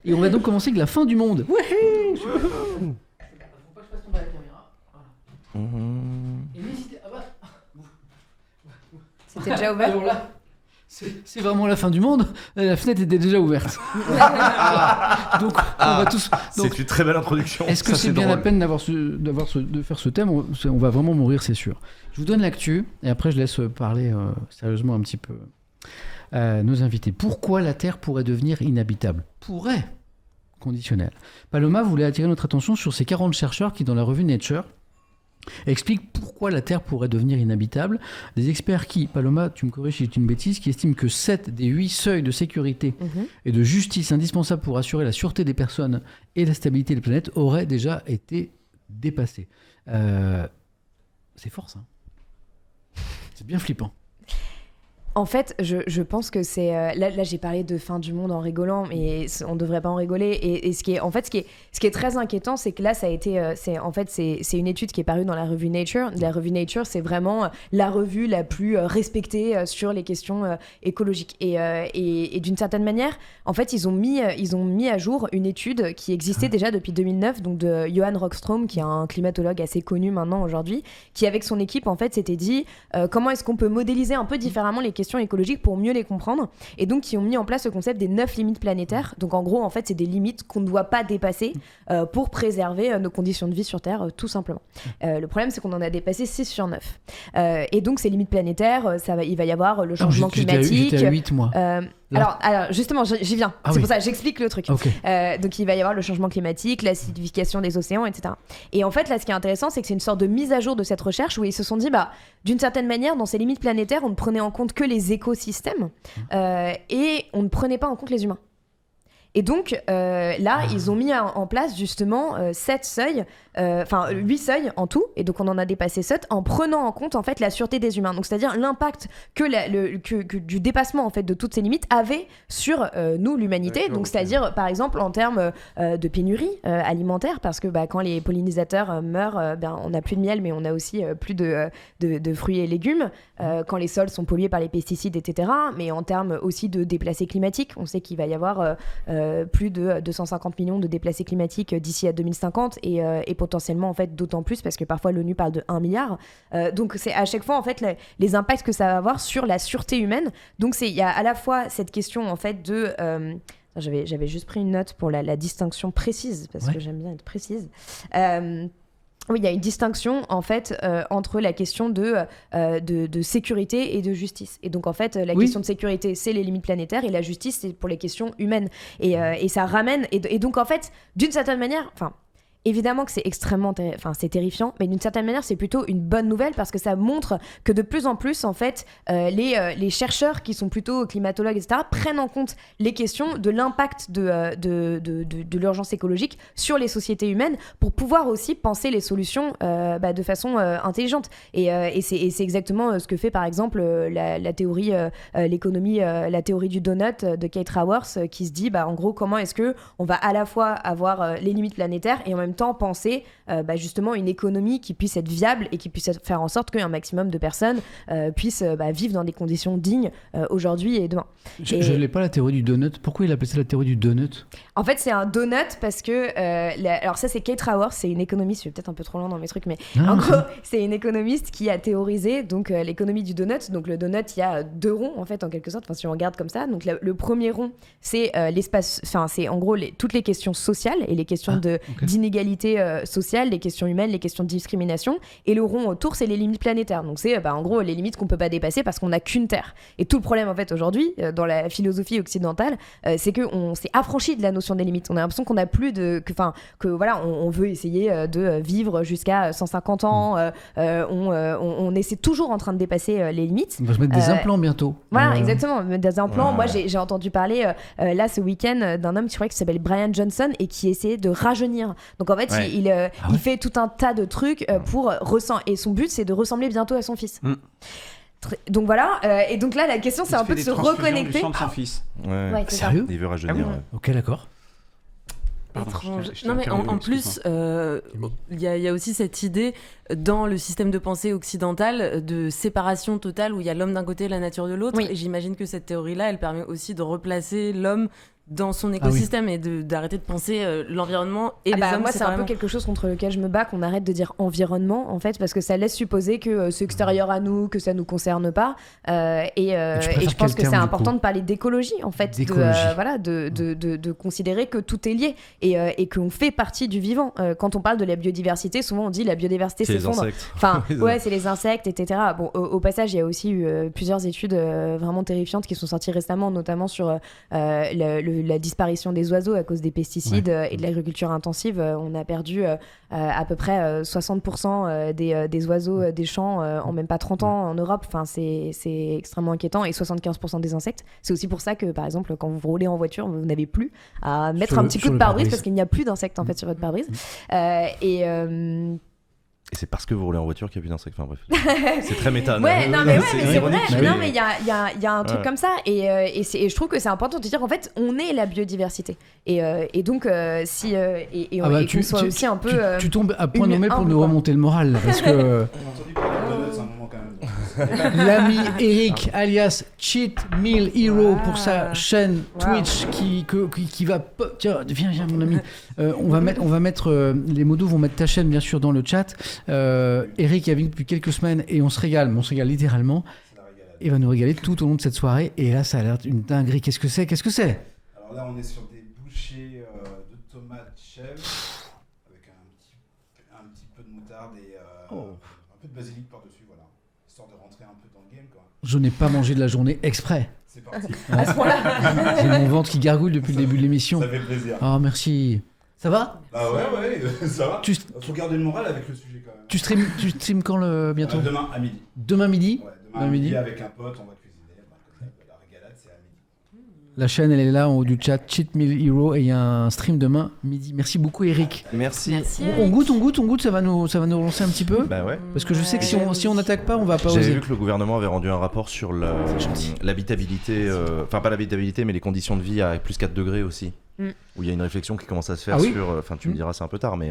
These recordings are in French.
Et on va donc commencer avec la fin du monde. Ouais. Faut pas que je fasse tomber la caméra. Voilà. Et n'hésitez... C'était déjà ouvert. Alors là, c'est vraiment la fin du monde. La fenêtre était déjà ouverte. Donc on va tous... Donc, C'est une très belle introduction. est-ce que Ça, c'est bien drôle. la peine de faire ce thème ? On va vraiment mourir, c'est sûr. Je vous donne l'actu et après je laisse parler sérieusement un petit peu nos invités. Pourquoi la Terre pourrait devenir inhabitable ? Pourrait, conditionnel. Paloma voulait attirer notre attention sur ces 40 chercheurs qui, dans la revue Nature, expliquent pourquoi la Terre pourrait devenir inhabitable. Des experts qui, Paloma, tu me corriges si c'est une bêtise, qui estiment que 7 des 8 seuils de sécurité et de justice indispensables pour assurer la sûreté des personnes et la stabilité des planètes auraient déjà été dépassés. C'est fort, ça. C'est bien flippant. En fait, je pense que c'est... Là, j'ai parlé de fin du monde en rigolant, mais on ne devrait pas en rigoler. Et ce qui est très inquiétant, c'est que là, ça a été... c'est une étude qui est parue dans la revue Nature. La revue Nature, c'est vraiment la revue la plus respectée sur les questions écologiques. Et d'une certaine manière, en fait, ils ont mis à jour une étude qui existait déjà depuis 2009, donc de Johan Rockström, qui est un climatologue assez connu maintenant aujourd'hui, qui, avec son équipe, en fait, s'était dit comment est-ce qu'on peut modéliser un peu différemment les questions écologiques pour mieux les comprendre, et donc qui ont mis en place le concept des 9 limites planétaires. Donc en gros, en fait, c'est des limites qu'on ne doit pas dépasser pour préserver nos conditions de vie sur Terre, tout simplement. Le problème, c'est qu'on en a dépassé 6 sur 9. Et donc ces limites planétaires, il va y avoir le changement climatique. J'étais à 8 mois. Alors justement, j'y viens. Ah c'est oui. pour ça, j'explique le truc. Ok. Donc il va y avoir le changement climatique, l'acidification des océans, etc. Et en fait, là, ce qui est intéressant, c'est que c'est une sorte de mise à jour de cette recherche où ils se sont dit, d'une certaine manière, dans ces limites planétaires, on ne prenait en compte que les écosystèmes et on ne prenait pas en compte les humains. Et donc là, ils ont mis en place justement 7 seuils, 8 seuils en tout, et donc on en a dépassé 7 en prenant en compte en fait la sûreté des humains. Donc c'est-à-dire l'impact que du dépassement en fait de toutes ces limites avait sur nous, l'humanité. D'accord, Donc c'est-à-dire par exemple en termes de pénurie alimentaire, parce que quand les pollinisateurs meurent, on n'a plus de miel, mais on a aussi plus de fruits et légumes. Quand les sols sont pollués par les pesticides, etc. Mais en termes aussi de déplacés climatiques, on sait qu'il va y avoir plus de 250 millions de déplacés climatiques d'ici à 2050 et potentiellement en fait d'autant plus parce que parfois l'ONU parle de 1 milliard. Donc c'est à chaque fois en fait les impacts que ça va avoir sur la sûreté humaine. Donc il y a à la fois cette question en fait de j'avais juste pris une note pour la distinction précise parce que j'aime bien être précise. Oui, il y a une distinction en fait entre la question de sécurité et de justice. Et donc en fait, la question de sécurité, c'est les limites planétaires et la justice, c'est pour les questions humaines. Et ça ramène. Et donc en fait, d'une certaine manière, évidemment que c'est extrêmement c'est terrifiant, mais d'une certaine manière, c'est plutôt une bonne nouvelle parce que ça montre que de plus en plus, en fait, les chercheurs qui sont plutôt climatologues, etc., prennent en compte les questions de l'impact de l'urgence écologique sur les sociétés humaines pour pouvoir aussi penser les solutions de façon intelligente. Et c'est exactement ce que fait, par exemple, la théorie, l'économie, la théorie du donut de Kate Raworth, qui se dit, en gros, comment est-ce qu'on va à la fois avoir les limites planétaires et en même temps penser justement une économie qui puisse être viable et qui puisse faire en sorte qu'un maximum de personnes puissent vivre dans des conditions dignes aujourd'hui et demain. Je n'ai pas la théorie du donut. Pourquoi il appelait ça la théorie du donut ? En fait, c'est un donut parce que... alors ça, c'est Kate Raworth, c'est une économiste, je suis peut-être un peu trop loin dans mes trucs, mais en gros, c'est une économiste qui a théorisé donc, l'économie du donut. Donc le donut, il y a 2 ronds, en fait, en quelque sorte, si on regarde comme ça. Donc le premier rond, c'est l'espace... c'est en gros toutes les questions sociales et les questions d'inégalité sociale, les questions humaines, les questions de discrimination. Et le rond autour, c'est les limites planétaires. Donc c'est en gros les limites qu'on peut pas dépasser parce qu'on n'a qu'une Terre. Et tout le problème en fait aujourd'hui, dans la philosophie occidentale, c'est qu'on s'est affranchi de la notion des limites. On a l'impression qu'on n'a plus on veut essayer de vivre jusqu'à 150 ans. On essaie toujours en train de dépasser les limites. On va se mettre des implants bientôt. Voilà, exactement. Des implants. Moi, j'ai entendu parler là ce week-end d'un homme, je crois, qui s'appelle Brian Johnson et qui essayait de rajeunir. Donc en fait, il fait tout un tas de trucs pour et son but, c'est de ressembler bientôt à son fils. Donc voilà, et donc là la question c'est un peu de se reconnecter. Du sang de son fils. Ouais, c'est ça. Sérieux ? Il veut rajeunir. Ok, d'accord. Pardon, Étrange. je t'ai Non mais interrompu, en plus, excuse-moi. il y a aussi cette idée dans le système de pensée occidental de séparation totale où il y a l'homme d'un côté et la nature de l'autre. Oui. Et j'imagine que cette théorie-là, elle permet aussi de replacer l'homme dans son écosystème et d'arrêter de penser l'environnement et les hommes moi, c'est un peu quelque chose contre lequel je me bats, qu'on arrête de dire environnement, en fait, parce que ça laisse supposer que c'est extérieur à nous, que ça nous concerne pas. Et je pense que c'est important de parler d'écologie, en fait, de considérer que tout est lié et qu'on fait partie du vivant. Quand on parle de la biodiversité, souvent on dit la biodiversité s'effondre. Enfin, ouais, c'est les insectes, etc. Bon, au passage, il y a aussi eu plusieurs études vraiment terrifiantes qui sont sorties récemment, notamment sur la disparition des oiseaux à cause des pesticides et de l'agriculture intensive. On a perdu à peu près 60% des oiseaux des champs en même pas 30 ans en Europe. Enfin, c'est extrêmement inquiétant. Et 75% des insectes. C'est aussi pour ça que, par exemple, quand vous roulez en voiture, vous n'avez plus à mettre un petit coup de pare-brise parce qu'il n'y a plus d'insectes en fait sur votre pare-brise. Et c'est parce que vous roulez en voiture qu'il n'y a plus d'insectes. Enfin bref, c'est très méta. Mais c'est vrai. Non, mais il y a un truc comme ça. Et je trouve que c'est important de dire en fait, on est la biodiversité. Et donc, qu'on soit aussi un peu. Tu tombes à point nommé pour nous remonter le moral, là, parce que. L'ami Eric alias Cheat Meal Hero pour sa chaîne Twitch qui va tiens viens mon ami, on va mettre les modos vont mettre ta chaîne bien sûr dans le chat. Eric est avec nous depuis quelques semaines et on se régale littéralement. Il va nous régaler tout au long de cette soirée et là ça a l'air une dinguerie. Qu'est-ce que c'est Alors là on est sur des bouchées de tomates chèvres avec un petit peu de moutarde et un peu de basilic par-dessus, voilà, histoire de rentrer un peu dans le game, quoi. Je n'ai pas mangé de la journée exprès. C'est parti. À ce point-là. J'ai mon ventre qui gargouille depuis le début de l'émission. Ça fait plaisir. Oh merci. Ça va ? Bah ouais, ça va. Faut garder le moral avec le sujet quand même. Tu stream quand bientôt ? Demain à midi. Demain midi ? Ouais, demain à midi avec un pote, on va cuisiner. La régalade, c'est à midi. La chaîne, elle est là en haut du chat, Cheat Meal Hero, et il y a un stream demain midi. Merci beaucoup, Eric. Merci. On goûte, ça va nous relancer un petit peu. Bah ouais. Parce que je sais que si on n'attaque pas, on va pas oser. J'avais vu que le gouvernement avait rendu un rapport sur l'habitabilité, enfin pas l'habitabilité, mais les conditions de vie à plus 4 degrés aussi. Où il y a une réflexion qui commence à se faire sur, enfin tu me diras c'est un peu tard, mais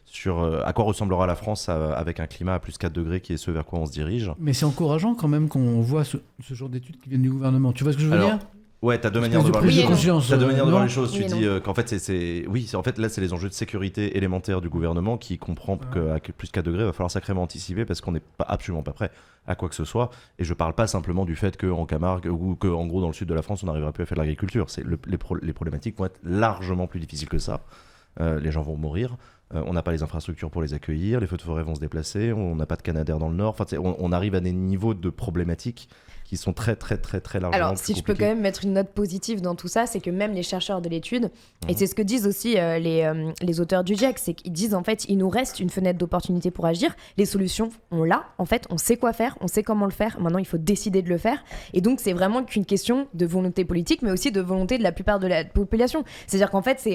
sur à quoi ressemblera la France avec un climat à plus 4 degrés qui est ce vers quoi on se dirige. Mais c'est encourageant quand même qu'on voit ce genre d'études qui viennent du gouvernement. Tu vois ce que je veux dire ? Ouais, t'as deux manières de voir les choses. T'as deux manières de voir les choses. Tu dis qu'en fait, en fait, là, c'est les enjeux de sécurité élémentaires du gouvernement qui comprend qu'à plus 4 degrés, il va falloir sacrément anticiper parce qu'on n'est absolument pas prêt à quoi que ce soit. Et je parle pas simplement du fait qu'en Camargue ou qu'en gros, dans le sud de la France, on n'arrivera plus à faire de l'agriculture. Les problématiques vont être largement plus difficiles que ça. Les gens vont mourir. On n'a pas les infrastructures pour les accueillir. Les feux de forêt vont se déplacer. On n'a pas de canadair dans le nord. Enfin, on arrive à des niveaux de problématiques qui sont très largement Alors, plus si je peux compliqués. quand même mettre une note positive dans tout ça, c'est que même les chercheurs de l'étude, et c'est ce que disent aussi les auteurs du GIEC, c'est qu'ils disent en fait, il nous reste une fenêtre d'opportunité pour agir. Les solutions, on l'a. En fait, on sait quoi faire, on sait comment le faire. Maintenant, il faut décider de le faire. Et donc, c'est vraiment qu'une question de volonté politique, mais aussi de volonté de la plupart de la population. C'est-à-dire qu'en fait,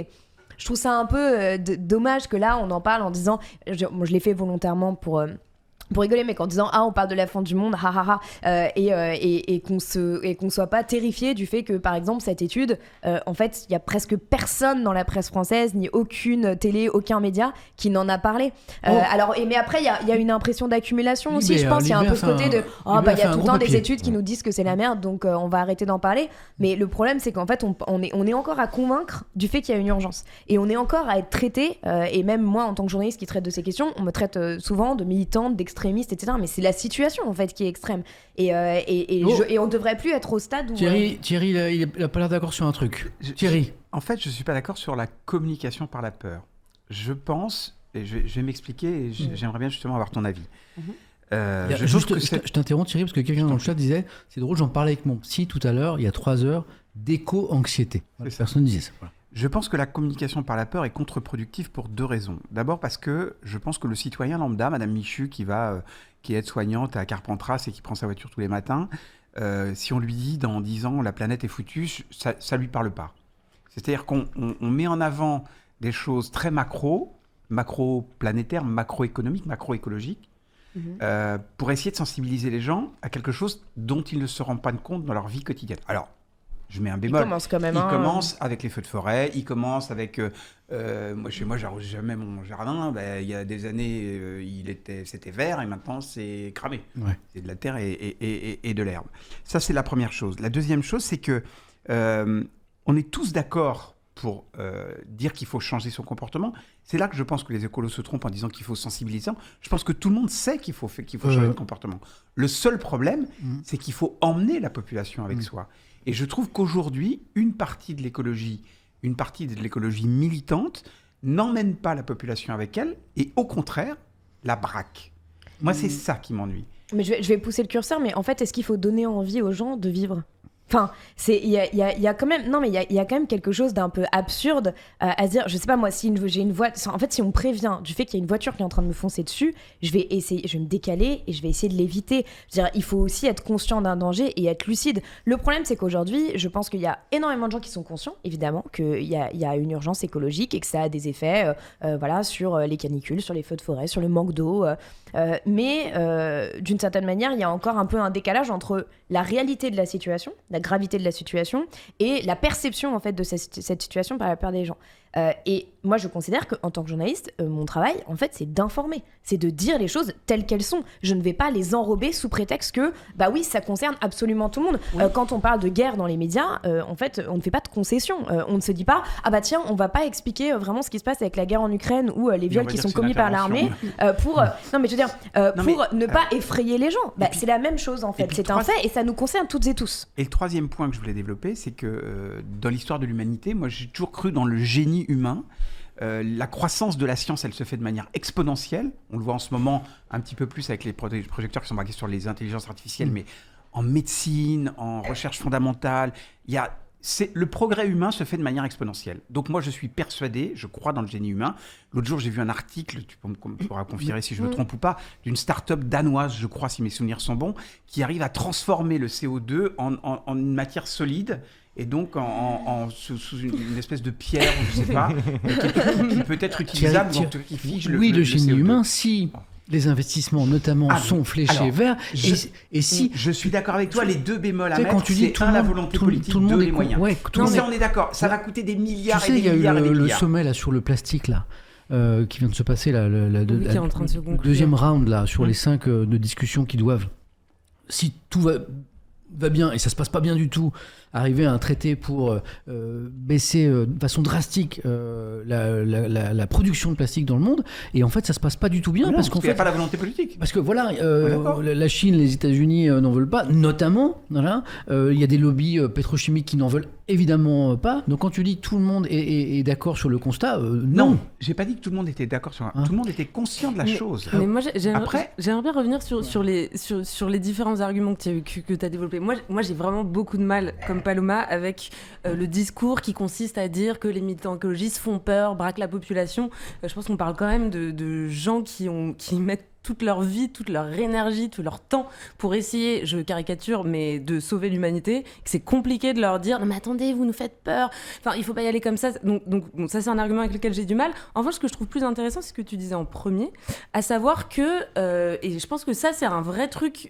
je trouve ça un peu dommage que là, on en parle en disant, je l'ai fait volontairement pour rigoler, mais qu'en disant on parle de la fin du monde, et qu'on soit pas terrifié du fait que par exemple cette étude, en fait il y a presque personne dans la presse française ni aucune télé, aucun média qui n'en a parlé. Mais après il y a une impression d'accumulation aussi, je pense. Il y a un peu ce côté de il y a tout le temps des études qui nous disent que c'est la merde, donc on va arrêter d'en parler. Mais le problème c'est qu'en fait on est encore à convaincre du fait qu'il y a une urgence et on est encore à être traité, et même moi en tant que journaliste qui traite de ces questions, on me traite souvent de militante, d'extrémiste, etc. Mais c'est la situation en fait qui est extrême et on devrait plus être au stade où Thierry il a pas l'air d'accord sur un truc. Thierry, en fait je suis pas d'accord sur la communication par la peur. Je pense, et je vais m'expliquer et j'aimerais bien justement avoir ton avis. Je t'interromps Thierry parce que quelqu'un dans le chat disait c'est drôle, j'en parlais avec mon psy tout à l'heure il y a 3 heures d'éco-anxiété. Personne disait ça. Voilà. Je pense que la communication par la peur est contre-productive pour 2 raisons. D'abord parce que je pense que le citoyen lambda, Madame Michu, qui est aide-soignante à Carpentras et qui prend sa voiture tous les matins, si on lui dit dans 10 ans la planète est foutue, ça lui parle pas. C'est-à-dire qu'on met en avant des choses très macro-planétaires, macroéconomiques, macroécologiques, pour essayer de sensibiliser les gens à quelque chose dont ils ne se rendent pas compte dans leur vie quotidienne. Alors, je mets un bémol. Il commence avec les feux de forêt, il commence avec... moi, chez moi, j'arrose jamais mon jardin. Il y a des années, c'était vert et maintenant, c'est cramé. Ouais. C'est de la terre et de l'herbe. Ça, c'est la première chose. La deuxième chose, c'est que on est tous d'accord pour dire qu'il faut changer son comportement. C'est là que je pense que les écolos se trompent en disant qu'il faut sensibiliser. Je pense que tout le monde sait qu'il faut changer de comportement. Le seul problème, c'est qu'il faut emmener la population avec soi. Et je trouve qu'aujourd'hui, une partie de l'écologie militante n'emmène pas la population avec elle et au contraire, la braque. Moi, c'est ça qui m'ennuie. Mais je vais pousser le curseur, mais en fait, est-ce qu'il faut donner envie aux gens de vivre ? Enfin, il y a quand même, non mais il y a quand même quelque chose d'un peu absurde à se dire. Je sais pas moi, si j'ai une voiture, en fait, si on me prévient du fait qu'il y a une voiture qui est en train de me foncer dessus, je vais me décaler et je vais essayer de l'éviter. Je veux dire, il faut aussi être conscient d'un danger et être lucide. Le problème, c'est qu'aujourd'hui, je pense qu'il y a énormément de gens qui sont conscients, évidemment, qu'il y a une urgence écologique et que ça a des effets, voilà, sur les canicules, sur les feux de forêt, sur le manque d'eau. Mais d'une certaine manière, il y a encore un peu un décalage entre la réalité de la situation, la gravité de la situation et la perception en fait de cette situation par la plupart des gens. Et moi, je considère qu'en tant que journaliste, mon travail, en fait, c'est d'informer, c'est de dire les choses telles qu'elles sont. Je ne vais pas les enrober sous prétexte que, bah oui, ça concerne absolument tout le monde. Oui. Quand on parle de guerre dans les médias, en fait, on ne fait pas de concessions. On ne se dit pas, ah bah tiens, on va pas expliquer vraiment ce qui se passe avec la guerre en Ukraine ou les viols qui sont commis par l'armée pour, non mais je veux dire, ne pas effrayer les gens. Bah, c'est la même chose en fait. C'est un fait et ça nous concerne toutes et tous. Et le troisième point que je voulais développer, c'est que dans l'histoire de l'humanité, moi, j'ai toujours cru dans le génie humain. La croissance de la science, elle se fait de manière exponentielle. On le voit en ce moment un petit peu plus avec les projecteurs qui sont braqués sur les intelligences artificielles, mais en médecine, en recherche fondamentale, le progrès humain se fait de manière exponentielle. Donc moi, je suis persuadé, je crois dans le génie humain. L'autre jour, j'ai vu un article, tu pourras confirmer si je me trompe ou pas, d'une start-up danoise, je crois, si mes souvenirs sont bons, qui arrive à transformer le CO2 en une matière solide. Et donc sous une espèce de pierre, je ne sais pas, qui peut être utilisable, qui fige le CO2. Oui, le génie humain, si les investissements notamment sont fléchés vers... Et si... Je suis d'accord avec toi, les deux bémols à mettre, c'est la volonté politique, tout le monde les moyens. Ouais, on est d'accord, ça va coûter des milliards et des milliards et des milliards. Il y a eu le sommet là, sur le plastique, là, qui vient de se passer, le deuxième round là, sur les 5 de discussions qui doivent, si tout va bien, et ça se passe pas bien du tout, arriver à un traité pour baisser de façon drastique la production de plastique dans le monde, et en fait ça se passe pas du tout bien, parce qu'il n'y a pas la volonté politique. Parce que voilà, la Chine, les États-Unis n'en veulent pas, notamment, voilà, il y a des lobbies pétrochimiques qui n'en veulent évidemment pas. Donc quand tu dis tout le monde est d'accord sur le constat, non. J'ai pas dit que tout le monde était d'accord sur tout le monde était conscient de la chose. Mais moi j'aimerais bien revenir sur les différents arguments que tu as développés. Moi j'ai vraiment beaucoup de mal, comme Paloma, avec le discours qui consiste à dire que les militants écologistes font peur, braquent la population. Je pense qu'on parle quand même de gens qui mettent toute leur vie, toute leur énergie, tout leur temps pour essayer, je caricature, mais de sauver l'humanité, que c'est compliqué de leur dire « Non mais attendez, vous nous faites peur, enfin il faut pas y aller comme ça ». Donc bon, ça c'est un argument avec lequel j'ai du mal. En revanche, ce que je trouve plus intéressant, c'est ce que tu disais en premier, à savoir que, et je pense que ça c'est un vrai truc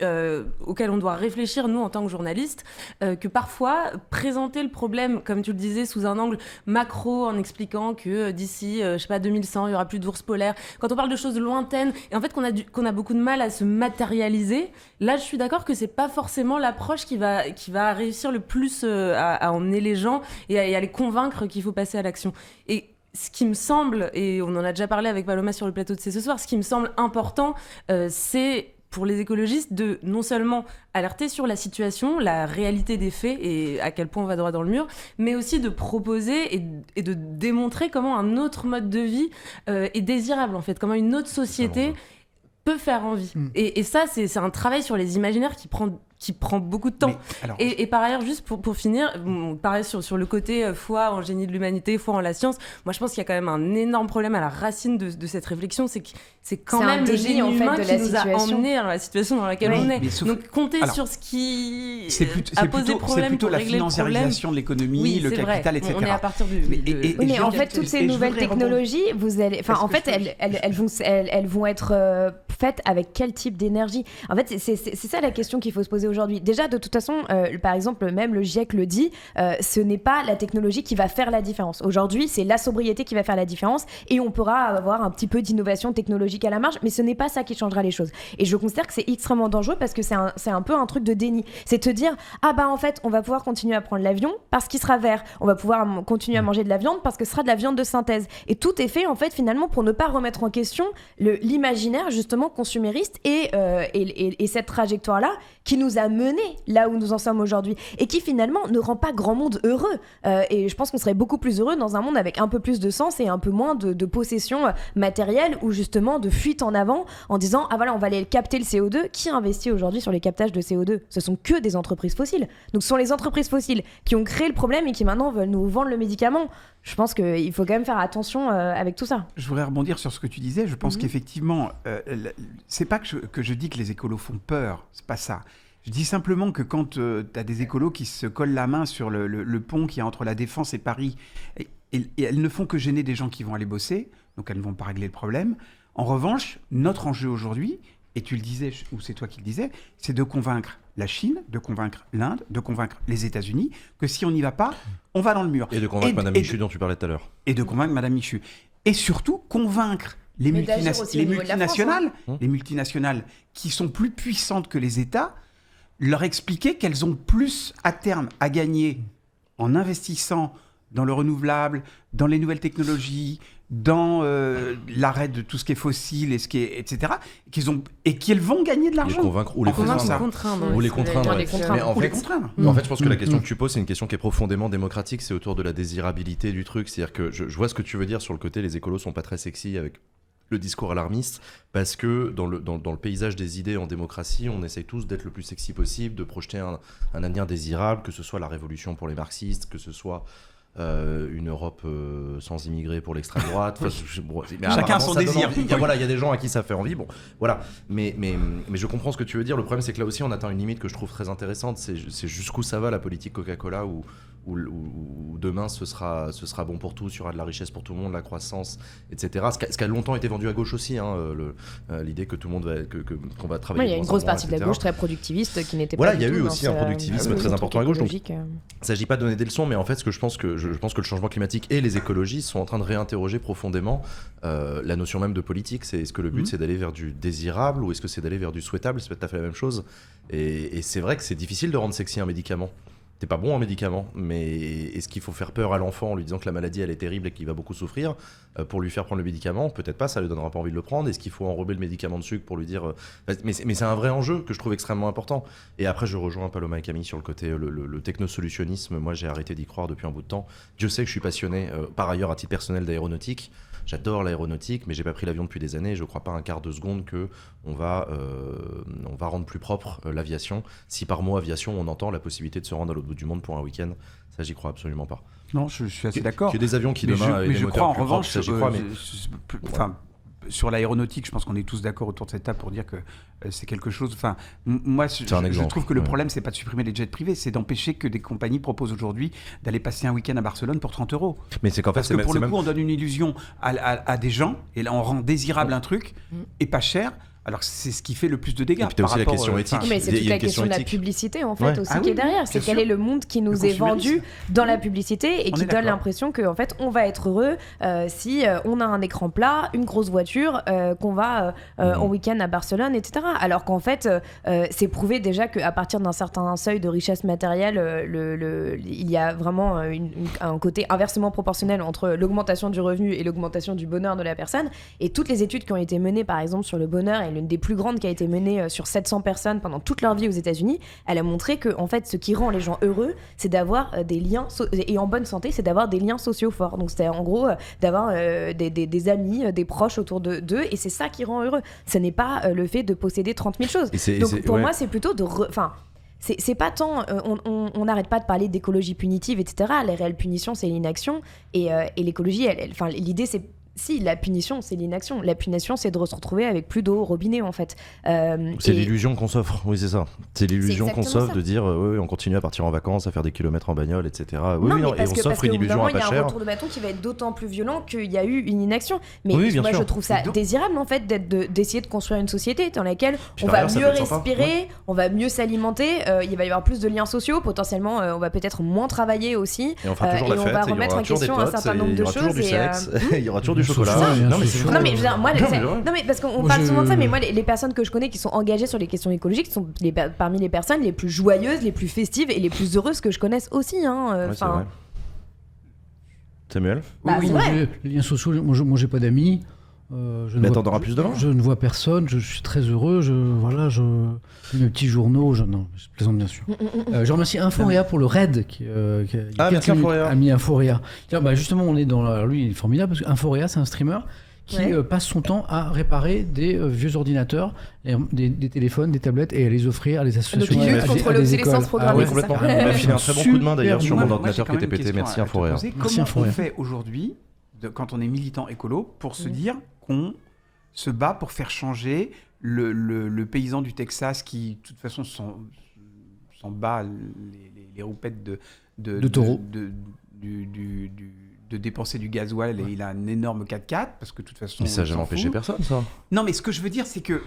auquel on doit réfléchir nous en tant que journalistes, que parfois présenter le problème, comme tu le disais, sous un angle macro, en expliquant que d'ici, je sais pas, 2100, il y aura plus d'ours polaires, quand on parle de choses lointaines, et en fait qu'on a beaucoup de mal à se matérialiser, là je suis d'accord que c'est pas forcément l'approche qui va réussir le plus à emmener les gens et à les convaincre qu'il faut passer à l'action. Et ce qui me semble, et on en a déjà parlé avec Paloma sur le plateau de C'est ce soir, ce qui me semble important, c'est pour les écologistes de non seulement alerter sur la situation, la réalité des faits et à quel point on va droit dans le mur, mais aussi de proposer et de démontrer comment un autre mode de vie est désirable en fait, comment une autre société peut faire envie. Et ça, c'est un travail sur les imaginaires qui prend beaucoup de temps. Et par ailleurs, juste pour finir, pareil sur le côté foi en génie de l'humanité, foi en la science, moi je pense qu'il y a quand même un énorme problème à la racine de cette réflexion, c'est que c'est quand même le génie humain qui nous a emmenés dans la situation dans laquelle on est. Donc compter sur ce qui a posé problème, c'est plutôt la financiarisation de l'économie, le capital, etc. On est à partir mais en fait, toutes ces nouvelles technologies, en fait, elles vont être faites avec quel type d'énergie ? En fait, c'est ça la question qu'il faut se poser aujourd'hui. Déjà, de toute façon, par exemple, même le GIEC le dit, ce n'est pas la technologie qui va faire la différence. Aujourd'hui, c'est la sobriété qui va faire la différence et on pourra avoir un petit peu d'innovation technologique à la marge, mais ce n'est pas ça qui changera les choses. Et je considère que c'est extrêmement dangereux parce que c'est un peu un truc de déni. C'est te dire, en fait, on va pouvoir continuer à prendre l'avion parce qu'il sera vert. On va pouvoir continuer à manger de la viande parce que ce sera de la viande de synthèse. Et tout est fait, en fait, finalement, pour ne pas remettre en question l'imaginaire, justement, consumériste et cette trajectoire-là qui nous a menés là où nous en sommes aujourd'hui et qui, finalement, ne rend pas grand monde heureux. Et je pense qu'on serait beaucoup plus heureux dans un monde avec un peu plus de sens et un peu moins de possession matérielle ou, justement, de fuite en avant en disant, voilà, on va aller capter le CO2. Qui investit aujourd'hui sur les captages de CO2 ? Ce sont que des entreprises fossiles. Donc, ce sont les entreprises fossiles qui ont créé le problème et qui maintenant veulent nous vendre le médicament. Je pense qu'il faut quand même faire attention avec tout ça. Je voudrais rebondir sur ce que tu disais. Je pense qu'effectivement, c'est pas que je dis que les écolos font peur. C'est pas ça. Je dis simplement que quand tu as des écolos qui se collent la main sur le pont qui est entre la Défense et Paris, et elles ne font que gêner des gens qui vont aller bosser, donc elles ne vont pas régler le problème. En revanche, notre enjeu aujourd'hui, et tu le disais, ou c'est toi qui le disais, c'est de convaincre la Chine, de convaincre l'Inde, de convaincre les États-Unis que si on n'y va pas, on va dans le mur. Et de convaincre Madame Michu dont tu parlais tout à l'heure. Et de convaincre Madame Michu. Et surtout, convaincre les multinationales, les multinationales qui sont plus puissantes que les États, leur expliquer qu'elles ont plus à terme à gagner en investissant dans le renouvelable, dans les nouvelles technologies, dans l'arrêt de tout ce qui est fossile et ce qui est, etc. Et qu'elles vont gagner de l'argent. Les convaincre ou les contraindre. Ou les contraindre. Mais en fait, je pense que la question que tu poses, c'est une question qui est profondément démocratique. C'est autour de la désirabilité du truc. C'est-à-dire que je vois ce que tu veux dire sur le côté, les écolos sont pas très sexy avec le discours alarmiste, parce que dans le paysage des idées en démocratie, on essaye tous d'être le plus sexy possible, de projeter un avenir désirable, que ce soit la révolution pour les marxistes, que ce soit une Europe sans immigrés pour l'extrême droite. Chacun son désir. Il y a des gens à qui ça fait envie. Bon, voilà. Mais je comprends ce que tu veux dire. Le problème, c'est que là aussi, on atteint une limite que je trouve très intéressante. C'est jusqu'où ça va la politique Coca-Cola, où demain ce sera bon pour tous, il y aura de la richesse pour tout le monde, la croissance, etc. Ce qui a longtemps été vendu à gauche aussi, l'idée que tout le monde qu'on va travailler. Il y a une grosse partie de la gauche très productiviste qui n'était pas. Voilà, il y a eu aussi un productivisme très important à gauche. Donc, il ne s'agit pas de donner des leçons, mais en fait, ce que je pense que le changement climatique et les écologistes sont en train de réinterroger profondément la notion même de politique. Est-ce que le but c'est d'aller vers du désirable ou est-ce que c'est d'aller vers du souhaitable ? C'est pas tout à fait la même chose. Et c'est vrai que c'est difficile de rendre sexy un médicament. T'es pas bon en médicament, mais est-ce qu'il faut faire peur à l'enfant en lui disant que la maladie elle est terrible et qu'il va beaucoup souffrir pour lui faire prendre le médicament ? Peut-être pas, ça lui donnera pas envie de le prendre. Est-ce qu'il faut enrober le médicament de sucre pour lui dire mais c'est un vrai enjeu que je trouve extrêmement important. Et après je rejoins Paloma et Camille sur le côté le technosolutionnisme. Moi j'ai arrêté d'y croire depuis un bout de temps. Dieu sait que je suis passionné par ailleurs à titre personnel d'aéronautique. J'adore l'aéronautique, mais j'ai pas pris l'avion depuis des années. Je crois pas un quart de seconde que on va rendre plus propre l'aviation. Si par mot aviation on entend la possibilité de se rendre à l'autre bout du monde pour un week-end, ça j'y crois absolument pas. Non, je suis assez d'accord. Que des avions qui demain avec des moteurs plus propres, ça j'y crois. Sur l'aéronautique, je pense qu'on est tous d'accord autour de cette table pour dire que c'est quelque chose. Enfin, moi, je trouve que le problème, c'est pas de supprimer les jets privés, c'est d'empêcher que des compagnies proposent aujourd'hui d'aller passer un week-end à Barcelone pour 30 €. Mais c'est qu'en fait, parce que pour le coup, on donne une illusion à des gens, et là, on rend désirable un truc et pas cher. Alors c'est ce qui fait le plus de dégâts. Et puis t'as aussi la question éthique. Mais c'est toute la question de la publicité en fait aussi qui est derrière. C'est quel est le monde qui nous est vendu dans la publicité et qui donne l'impression qu'en fait on va être heureux si on a un écran plat, une grosse voiture, qu'on va en week-end à Barcelone, etc. Alors qu'en fait c'est prouvé déjà qu'à partir d'un certain seuil de richesse matérielle, il y a vraiment un côté inversement proportionnel entre l'augmentation du revenu et l'augmentation du bonheur de la personne. Et toutes les études qui ont été menées par exemple sur le bonheur et l'une des plus grandes qui a été menée sur 700 personnes pendant toute leur vie aux États-Unis, elle a montré que en fait, ce qui rend les gens heureux, c'est d'avoir des liens et en bonne santé, c'est d'avoir des liens sociaux forts. Donc c'est en gros d'avoir des amis, des proches autour d'eux, et c'est ça qui rend heureux. Ce n'est pas le fait de posséder 30 000 choses. Donc pour moi, c'est plutôt c'est pas tant on n'arrête pas de parler d'écologie punitive, etc. Les réelles punitions, c'est l'inaction, et l'écologie, l'idée, c'est Si, la punition, c'est l'inaction. La punition, c'est de se retrouver avec plus d'eau au robinet, en fait. C'est l'illusion qu'on s'offre, oui, c'est ça. C'est l'illusion qu'on s'offre de dire oui, on continue à partir en vacances, à faire des kilomètres en bagnole, etc. Et on s'offre une illusion à pas cher. Il y a un retour de bâton qui va être d'autant plus violent qu'il y a eu une inaction. Mais oui, moi, je trouve ça désirable, en fait, d'essayer de construire une société dans laquelle on va mieux respirer, on va mieux s'alimenter, il va y avoir plus de liens sociaux, potentiellement, on va peut-être moins travailler aussi. Et on fera toujours la fête, va remettre en question un certain nombre de choses. Il y aura toujours du chocolat. Non mais je veux dire, moi, non mais parce qu'on parle souvent de ça, mais moi les personnes que je connais qui sont engagées sur les questions écologiques sont parmi les personnes les plus joyeuses, les plus festives et les plus heureuses que je connaisse aussi. C'est vrai. Samuel? Oui. Les liens sociaux, moi j'ai pas d'amis. Mais t'en auras plus demain. Je ne vois personne, je suis très heureux, j'ai mes petits journaux, non, je plaisante bien sûr. Je remercie Inforia pour le raid qui a mis Inforia. Justement, on est alors lui il est formidable parce qu'Inforia c'est un streamer qui passe son temps à réparer des vieux ordinateurs, des téléphones, des tablettes et à les offrir à des associations. Donc il lutte contre l'obsolescence programmée. Complètement. Il m'a filé un très bon coup de main d'ailleurs sur mon ordinateur qui était pété. Merci Inforia. Comment on fait aujourd'hui, quand on est militant écolo, pour se dire qu'on se bat pour faire changer le paysan du Texas qui, de toute façon, s'en bat les roupettes de taureau. De dépenser du gasoil et il a un énorme 4x4 parce que de toute façon. Mais ça n'a jamais empêché personne, ça. Non, mais ce que je veux dire, c'est que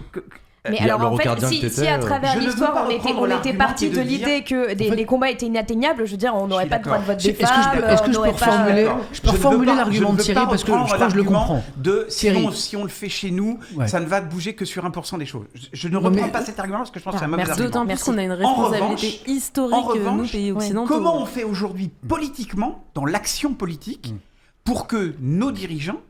mais alors en fait, si à travers l'histoire on était parti de l'idée que les combats étaient inatteignables, je veux dire, on n'aurait pas de droit de vote des femmes. Est-ce que je peux reformuler l'argument de Thierry parce que je crois que je le comprends. Si on le fait chez nous, ça ne va bouger que sur 1% des choses. Je ne reprends pas cet argument parce que je pense que c'est un mauvais argument. D'autant plus qu'on a une responsabilité historique, nous, pays occidentaux. Comment on fait aujourd'hui politiquement, dans l'action politique, pour que nos dirigeants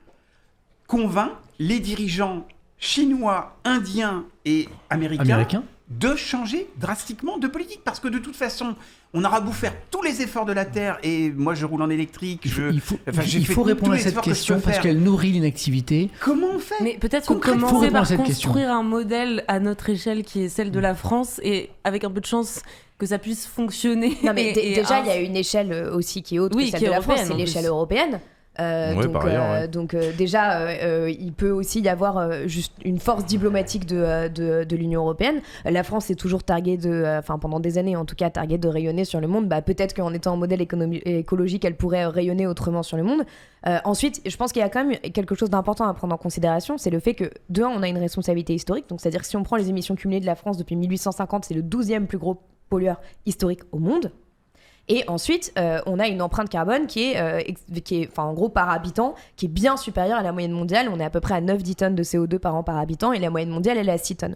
convainquent les dirigeants chinois, indiens et américains de changer drastiquement de politique. Parce que de toute façon, on aura beau faire tous les efforts de la Terre, et moi je roule en électrique, il faut répondre à cette question parce qu'elle nourrit l'inactivité. Comment on fait? Mais peut-être qu'on commencer par construire un modèle à notre échelle qui est celle de la France, et avec un peu de chance que ça puisse fonctionner. Non mais déjà, il y a une échelle aussi qui est autre que celle de la France, c'est l'échelle européenne. Donc déjà, il peut aussi y avoir juste une force diplomatique de l'Union européenne. La France est toujours targuée pendant des années en tout cas, targuée de rayonner sur le monde. Peut-être qu'en étant un modèle écologique, elle pourrait rayonner autrement sur le monde. Ensuite, je pense qu'il y a quand même quelque chose d'important à prendre en considération, c'est le fait que, de un, on a une responsabilité historique. Donc c'est-à-dire que si on prend les émissions cumulées de la France depuis 1850, c'est le 12e plus gros pollueur historique au monde. Et ensuite, on a une empreinte carbone qui est en gros par habitant, qui est bien supérieure à la moyenne mondiale. On est à peu près à 9-10 tonnes de CO2 par an par habitant et la moyenne mondiale, elle est à 6 tonnes.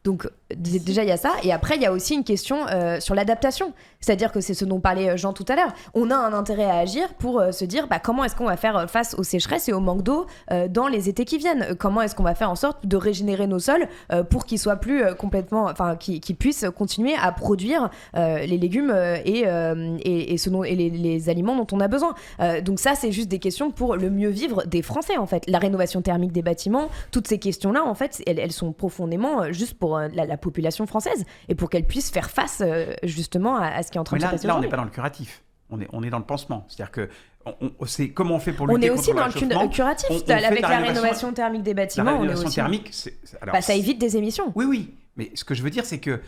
Donc déjà, il y a ça. Et après, il y a aussi une question sur l'adaptation. C'est-à-dire que c'est ce dont parlait Jean tout à l'heure. On a un intérêt à agir pour se dire comment est-ce qu'on va faire face aux sécheresses et au manque d'eau dans les étés qui viennent. Comment est-ce qu'on va faire en sorte de régénérer nos sols pour qu'ils soient plus complètement... qu'ils puissent continuer à produire les légumes et les aliments dont on a besoin. Donc ça, c'est juste des questions pour le mieux vivre des Français, en fait. La rénovation thermique des bâtiments, toutes ces questions-là, en fait, elles sont profondément juste pour la population française et pour qu'elle puisse faire face justement à ce qui est en train de se passer. Là, on n'est pas dans le curatif, on est dans le pansement. C'est-à-dire que c'est comment on fait pour lutter contre le réchauffement. On est aussi dans le curatif, avec la rénovation thermique des bâtiments. La rénovation thermique, ça évite des émissions. Oui, mais ce que je veux dire, c'est que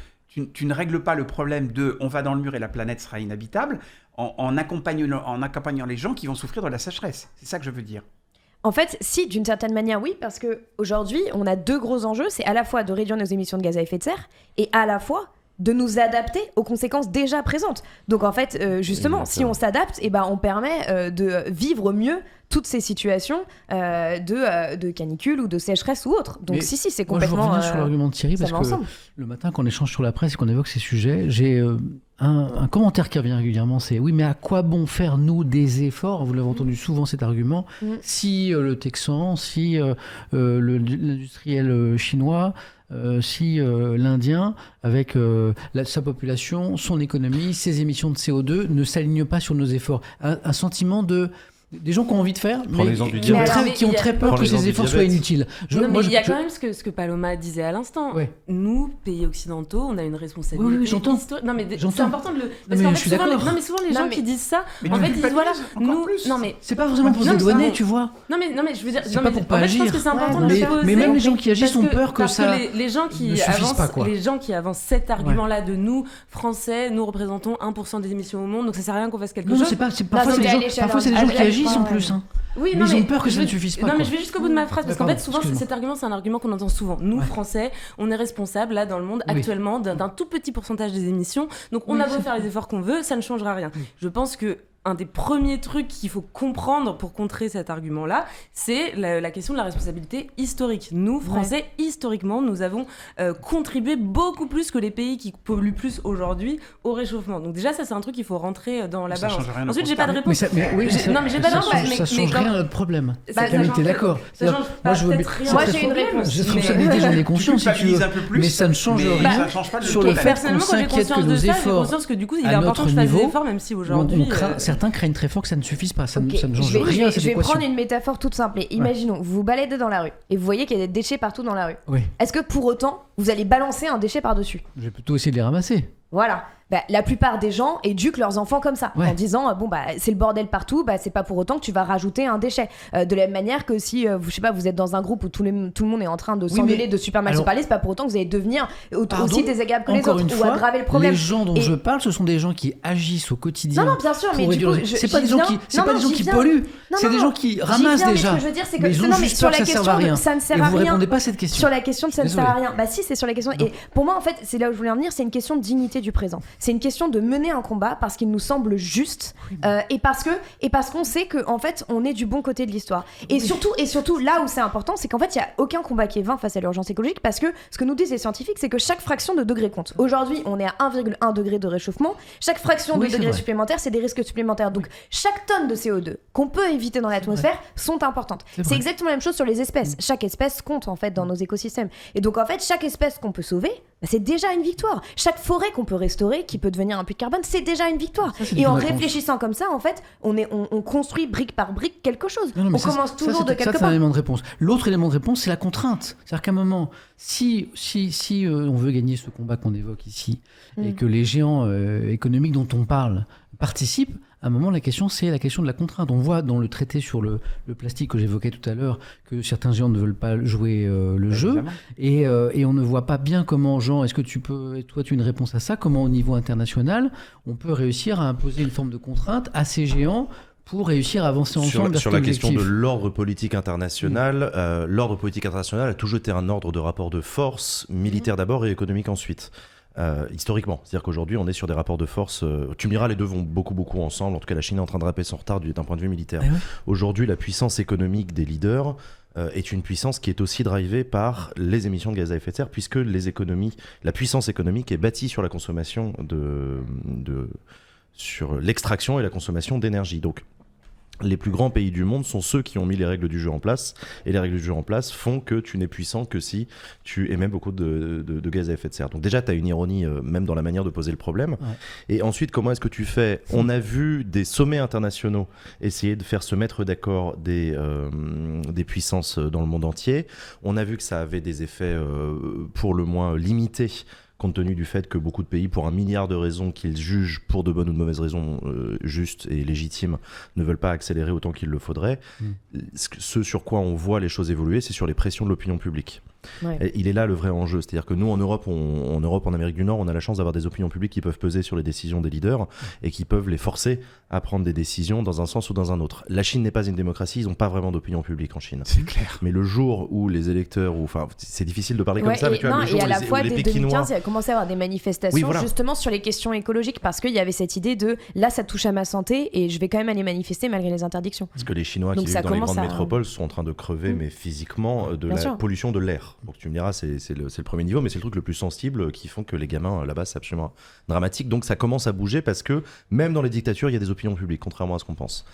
tu ne règles pas le problème de on va dans le mur et la planète sera inhabitable en accompagnant les gens qui vont souffrir de la sécheresse. C'est ça que je veux dire. En fait, si, d'une certaine manière, oui, parce qu'aujourd'hui, on a deux gros enjeux. C'est à la fois de réduire nos émissions de gaz à effet de serre et à la fois de nous adapter aux conséquences déjà présentes. Donc en fait, justement, si on s'adapte, on permet de vivre mieux toutes ces situations de canicule ou de sécheresse ou autre. Donc si, c'est complètement... Je reviens sur l'argument de Thierry, parce que le matin, quand on échange sur la presse et qu'on évoque ces sujets, j'ai un commentaire qui revient régulièrement, c'est « Oui, mais à quoi bon faire, nous, des efforts ?» Vous l'avez entendu souvent, cet argument. Si le Texan, si l'industriel chinois... si l'Indien, avec sa population, son économie, ses émissions de CO2, ne s'alignent pas sur nos efforts. Un sentiment de Des gens qui ont envie de faire, mais qui ont très peur que ces efforts soient inutiles. Il y a quand même ce que Paloma disait à l'instant. Ouais. Nous, pays occidentaux, on a une responsabilité historique. Non, mais c'est important de le. Parce qu'en fait, souvent les gens qui disent ça, en fait, ils disent voilà, nous. Non, mais c'est pas vraiment pour se dédouaner, tu vois. Non, mais je veux dire. C'est pas pour pas agir. Je pense que c'est important de le poser. Mais même les gens qui agissent ont peur que ça. Les gens qui avancent cet argument-là de nous, Français, nous représentons 1% des émissions au monde, donc ça sert à rien qu'on fasse quelque chose. Parfois, c'est des gens qui agissent en plus. Oui, mais ils ont peur que ça ne suffise pas. Non, mais je vais jusqu'au bout de ma phrase, parce qu'en fait, souvent, cet argument, c'est un argument qu'on entend souvent. Nous, Français, on est responsables, là, dans le monde, actuellement, d'un tout petit pourcentage des émissions. Donc, on a beau faire les efforts qu'on veut, ça ne changera rien. Je pense que un des premiers trucs qu'il faut comprendre pour contrer cet argument-là, c'est la question de la responsabilité historique. Nous, Français, historiquement, nous avons contribué beaucoup plus que les pays qui polluent plus aujourd'hui au réchauffement. Donc déjà, ça, c'est un truc qu'il faut rentrer dans la balance. Ensuite, j'ai pas de réponse. Non, mais j'ai pas de réponse. Ça change rien à notre problème. Camille, t'es d'accord? Moi, j'ai une réponse. Je responsabilité, j'en ai conscience, si tu veux. Mais ça ne change rien sur le fait qu'on s'inquiète que nos efforts, j'ai conscience que du coup, il est important que je fasse des efforts, même si aujourd'hui... Certains craignent très fort que ça ne suffise pas, ça ne change rien à cette équation. Je vais prendre une métaphore toute simple. Imaginons, vous vous baladez dans la rue et vous voyez qu'il y a des déchets partout dans la rue. Oui. Est-ce que pour autant, vous allez balancer un déchet par-dessus? Je vais plutôt essayer de les ramasser. Voilà. La plupart des gens éduquent leurs enfants comme ça, en disant c'est le bordel partout, c'est pas pour autant que tu vas rajouter un déchet. De la même manière que si je sais pas, vous êtes dans un groupe où tout le monde est en train de s'engueuler, de super mal se parler, c'est pas pour autant que vous allez devenir aussi désagréable que les autres ou aggraver le problème. Les gens dont je parle, ce sont des gens qui agissent au quotidien. Non, bien sûr, mais du coup, c'est pas des gens qui polluent, c'est des gens qui ramassent déjà. Mais ce que je veux dire, c'est que sur la question ça ne sert à rien. Vous répondez pas à cette question. Sur la question de ça ne sert à rien. Bah si, c'est sur la question. Et pour moi, en fait, c'est là où je voulais en venir. C'est une question de dignité du présent. C'est une question de mener un combat parce qu'il nous semble juste et parce qu'on sait que en fait on est du bon côté de l'histoire et surtout là où c'est important, c'est qu'en fait il y a aucun combat qui est vain face à l'urgence écologique, parce que ce que nous disent les scientifiques, c'est que chaque fraction de degré compte. Aujourd'hui on est à 1,1 degré de réchauffement, chaque fraction de degré supplémentaire, c'est des risques supplémentaires, donc chaque tonne de CO2 qu'on peut éviter dans l'atmosphère sont importantes. C'est exactement la même chose sur les espèces. Chaque espèce compte en fait dans nos écosystèmes, et donc en fait chaque espèce qu'on peut sauver, c'est déjà une victoire. Chaque forêt qu'on peut restaurer, qui peut devenir un puits de carbone, c'est déjà une victoire. Et en réfléchissant comme ça, en fait, on construit brique par brique quelque chose. On commence toujours de quelque part. C'est un élément de réponse. L'autre élément de réponse, c'est la contrainte. C'est-à-dire qu'à un moment, si on veut gagner ce combat qu'on évoque ici, et que les géants économiques dont on parle participent, à un moment, la question, c'est la question de la contrainte. On voit dans le traité sur le plastique que j'évoquais tout à l'heure que certains géants ne veulent pas jouer le jeu. Et on ne voit pas bien comment, Jean, est-ce que toi, tu as une réponse à ça? Comment, au niveau international, on peut réussir à imposer une forme de contrainte à ces géants pour réussir à avancer ensemble sur la question de l'ordre politique international? L'ordre politique international a toujours été un ordre de rapport de force, militaire d'abord et économique ensuite. Historiquement, c'est-à-dire qu'aujourd'hui on est sur des rapports de force, tu me diras, les deux vont beaucoup ensemble, en tout cas la Chine est en train de rattraper son retard d'un point de vue militaire. Aujourd'hui la puissance économique des leaders est une puissance qui est aussi drivée par les émissions de gaz à effet de serre, puisque la puissance économique est bâtie sur la consommation sur l'extraction et la consommation d'énergie. Donc les plus grands pays du monde sont ceux qui ont mis les règles du jeu en place, et les règles du jeu en place font que tu n'es puissant que si tu émets beaucoup de gaz à effet de serre. Donc déjà, tu as une ironie même dans la manière de poser le problème. Et ensuite, comment est-ce que tu fais? On a vu des sommets internationaux essayer de faire se mettre d'accord des puissances dans le monde entier. On a vu que ça avait des effets pour le moins limités, compte tenu du fait que beaucoup de pays, pour 1 milliard de raisons qu'ils jugent pour de bonnes ou de mauvaises raisons justes et légitimes, ne veulent pas accélérer autant qu'il le faudrait. Ce sur quoi on voit les choses évoluer, c'est sur les pressions de l'opinion publique. Et il est là le vrai enjeu, c'est-à-dire que nous en Europe, en Amérique du Nord, on a la chance d'avoir des opinions publiques qui peuvent peser sur les décisions des leaders et qui peuvent les forcer à prendre des décisions dans un sens ou dans un autre. La Chine n'est pas une démocratie, ils n'ont pas vraiment d'opinion publique en Chine. C'est clair. Mais le jour où les électeurs, c'est difficile de parler comme ça, mais tu vois, le jour et à la fois dès 2015, il a commencé à avoir des manifestations justement sur les questions écologiques, parce qu'il y avait cette idée de là ça touche à ma santé et je vais quand même aller manifester malgré les interdictions. Parce que les Chinois qui vivent dans les grandes métropoles sont en train de crever, mais physiquement, de la pollution de l'air. Donc tu me diras, c'est le premier niveau, mais c'est le truc le plus sensible qui font que les gamins là-bas, c'est absolument dramatique. Donc ça commence à bouger, parce que même dans les dictatures, il y a des opinions publiques, contrairement à ce qu'on pense.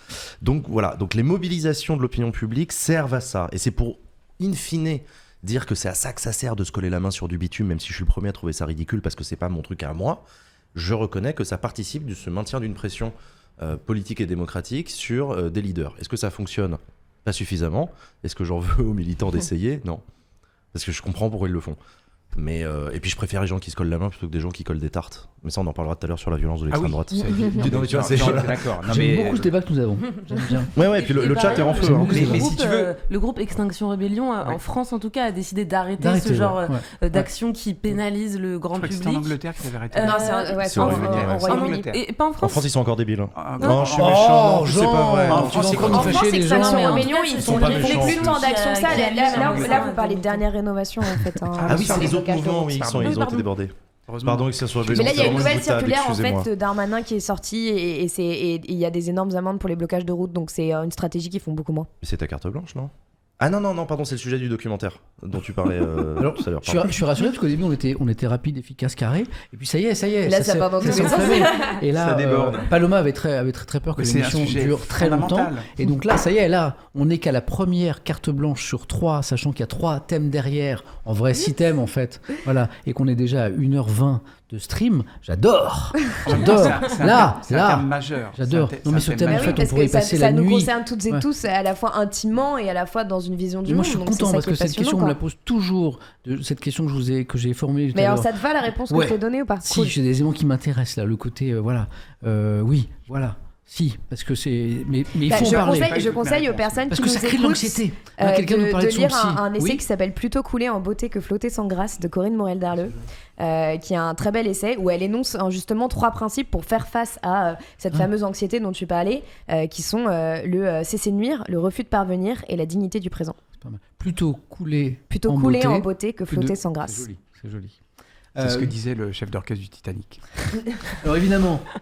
Donc voilà, donc les mobilisations de l'opinion publique servent à ça, et c'est pour, in fine, dire que c'est à ça que ça sert de se coller la main sur du bitume, même si je suis le premier à trouver ça ridicule parce que c'est pas mon truc à moi. Je reconnais que ça participe de ce maintien d'une pression politique et démocratique sur des leaders. Est-ce que ça fonctionne ? Pas suffisamment. Est-ce que j'en veux aux militants d'essayer ? Non. Parce que je comprends pourquoi ils le font. Mais et puis je préfère les gens qui se collent la main plutôt que des gens qui collent des tartes. Mais ça on en parlera tout à l'heure sur la violence de l'extrême droite. Non, mais tu vois, c'est d'accord. J'aime beaucoup ce débat que nous avons. J'aime bien. Ouais, et puis le chat est en feu. Mais si tu veux, le groupe Extinction Rébellion, en France en tout cas, a décidé d'arrêter ce genre d'action qui pénalise le grand public. C'est en Angleterre qu'ils avaient arrêté. Non, c'est en Royaume-Uni. Et pas en France. En France ils sont encore débiles. Non, je suis méchant. C'est pas vrai. En France, Extinction Rébellion, ils font pas plus méchants. tant d'actions que ça. Là, vous parlez de dernière rénovation en fait. Ah oui, c'est les autres mouvements, oui, ils ont été débordés. Pardon que ça soit mais là, il y a une nouvelle circulaire en fait Darmanin qui est sortie et il y a des énormes amendes pour les blocages de route, donc c'est une stratégie qu'ils font beaucoup moins. Mais c'est ta carte blanche, non ? Ah non, pardon, c'est le sujet du documentaire dont tu parlais alors, tout à l'heure. Je suis rassuré parce qu'au début on était rapide, efficace, carré, et puis ça y est. Là, ça part dans tous les sens. Et là, ça déborde. Paloma avait très peur que l'émission dure très longtemps. Et donc là, ça y est, là, on n'est qu'à la première carte blanche sur 3, sachant qu'il y a 3 thèmes derrière, en vrai 6 thèmes en fait, voilà, et qu'on est déjà à 1h20 de stream. J'adore. C'est un thème majeur. J'adore. Non mais ce thème en fait, on pourrait y passer la nuit. Ça nous concerne toutes et tous, à la fois intimement et à la fois dans une vision du monde. Moi je suis content parce que cette question on me la pose toujours, cette question que j'ai formulée tout à l'heure. Mais alors ça te va la réponse que je t'ai donnée ou pas ? Si, j'ai des éléments qui m'intéressent là, le côté oui, voilà. Si, parce que c'est. Mais il faut en parler. Je conseille aux personnes qui nous écoutent de lire un essai qui s'appelle Plutôt couler en beauté que flotter sans grâce de Corinne Morel-Darleux, qui est un très bel essai où elle énonce justement 3 principes pour faire face à cette fameuse anxiété dont tu parlais, qui sont le cesser de nuire, le refus de parvenir et la dignité du présent. C'est pas mal. Plutôt couler en beauté que flotter sans grâce. C'est joli. C'est ce que disait le chef d'orchestre du Titanic. Alors évidemment,